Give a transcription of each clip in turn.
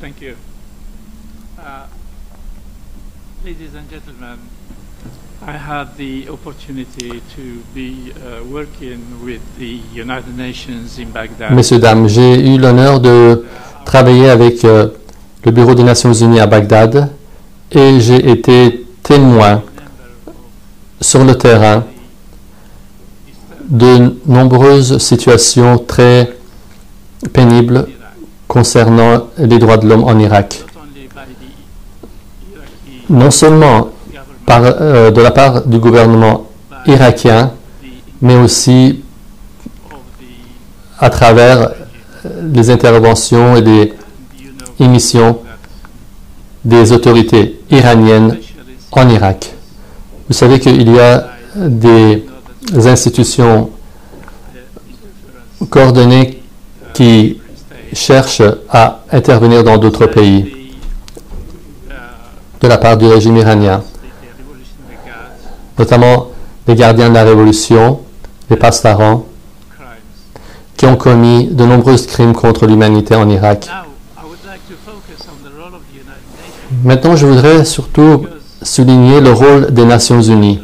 Thank you. Ladies and gentlemen, I had the opportunity to be working with the United Nations in Baghdad. Messieurs, dames, j'ai eu l'honneur de travailler avec le Bureau des Nations Unies à Bagdad et j'ai été témoin sur le terrain de nombreuses situations très pénibles concernant les droits de l'homme en Irak. Non seulement de la part du gouvernement irakien, mais aussi à travers les interventions et des émissions des autorités iraniennes en Irak. Vous savez qu'il y a des institutions coordonnées qui cherchent à intervenir dans d'autres pays de la part du régime iranien, notamment les gardiens de la révolution, les pastarans, qui ont commis de nombreux crimes contre l'humanité en Irak. Maintenant, je voudrais surtout souligner le rôle des Nations Unies.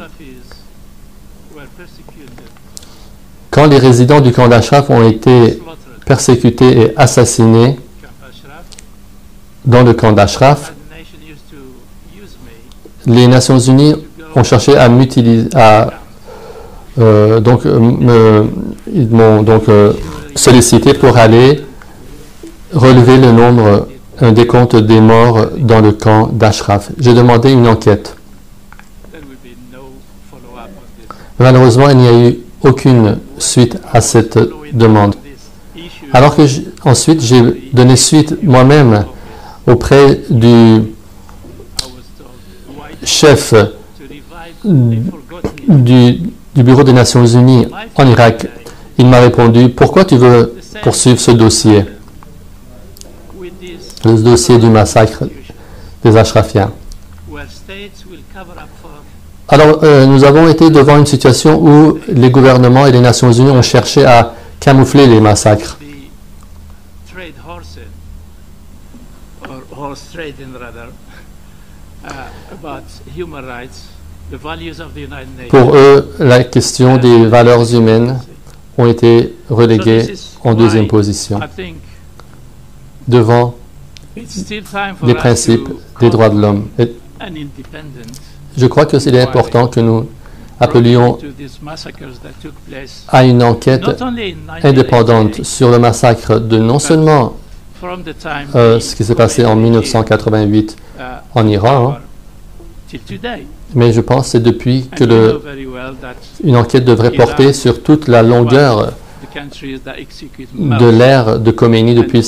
Quand les résidents du camp d'Ashraf ont été persécutés et assassinés dans le camp d'Ashraf, les Nations Unies ont cherché à m'utiliser, ils m'ont donc sollicité pour aller relever le nombre, un décompte des morts dans le camp d'Ashraf. J'ai demandé une enquête. Malheureusement, il n'y a eu aucune suite à cette demande. Alors que ensuite, j'ai donné suite moi-même auprès du chef du Bureau des Nations Unies en Irak. Il m'a répondu, pourquoi tu veux poursuivre ce dossier, le dossier du massacre des Ashrafiens? Alors, nous avons été devant une situation où les gouvernements et les Nations Unies ont cherché à camoufler les massacres. Pour eux, la question des valeurs humaines ont été reléguées en deuxième position devant les principes des droits de l'homme. Je crois que c'est important que nous appelions à une enquête indépendante sur le massacre de non seulement ce qui s'est passé en 1988 en Iran, mais je pense que c'est depuis que une enquête devrait porter sur toute la longueur de l'ère de Khomeini depuis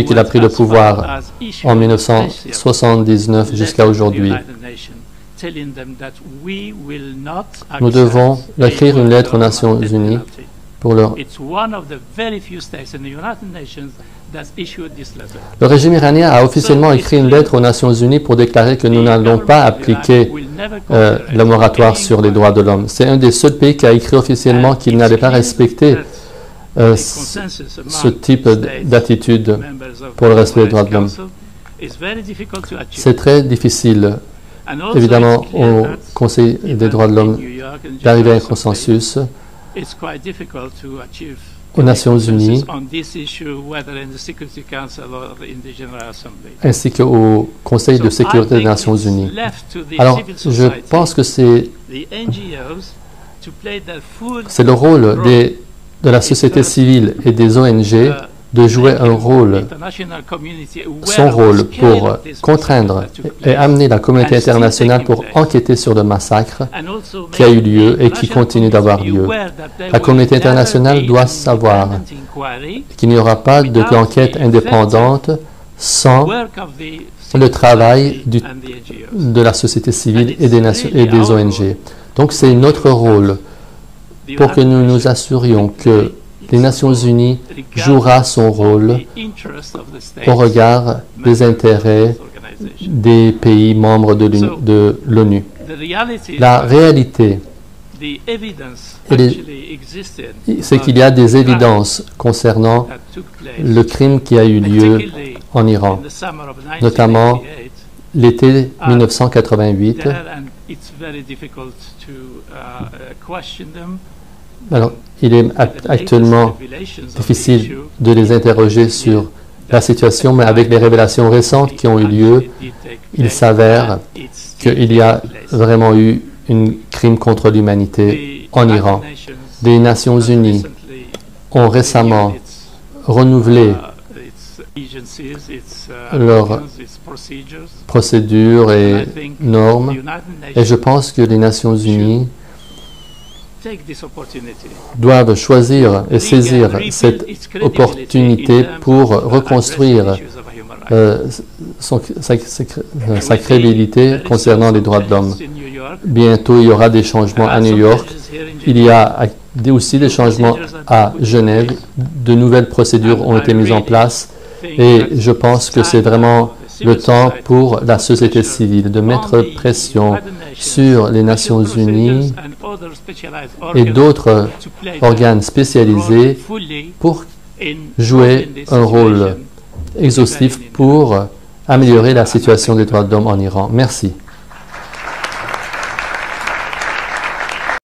qu'il a pris le pouvoir en 1979 jusqu'à aujourd'hui. Nous devons écrire une lettre aux Nations Unies pour leur... Le régime iranien a officiellement écrit une lettre aux Nations Unies pour déclarer que nous n'allons pas appliquer le moratoire sur les droits de l'homme. C'est un des seuls pays qui a écrit officiellement qu'il n'allait pas respecter ce type d'attitude pour le respect des droits de l'homme. C'est très difficile, évidemment, au Conseil des droits de l'homme d'arriver à un consensus aux Nations Unies ainsi qu'au Conseil de sécurité des Nations Unies. Alors, je pense que c'est le rôle de la société civile et des ONG de jouer son rôle pour contraindre et amener la communauté internationale pour enquêter sur le massacre qui a eu lieu et qui continue d'avoir lieu. La communauté internationale doit savoir qu'il n'y aura pas d'enquête indépendante sans le travail de la société civile et des ONG. Donc c'est notre rôle pour que nous nous assurions que les Nations Unies jouera son rôle au regard des intérêts des pays membres de l'ONU. La réalité, c'est qu'il y a des évidences concernant le crime qui a eu lieu en Iran, notamment l'été 1988. Alors, il est actuellement difficile de les interroger sur la situation, mais avec les révélations récentes qui ont eu lieu, il s'avère qu'il y a vraiment eu un crime contre l'humanité en Iran. Les Nations Unies ont récemment renouvelé leurs procédures et normes, et je pense que les Nations Unies doivent choisir et saisir cette opportunité pour reconstruire sa crédibilité concernant les droits de l'homme. Bientôt, il y aura des changements à New York. Il y a aussi des changements à Genève. De nouvelles procédures ont été mises en place et je pense que c'est vraiment le temps pour la société civile de mettre pression sur les Nations Unies et d'autres organes spécialisés pour jouer un rôle exhaustif pour améliorer la situation des droits de l'homme en Iran. Merci.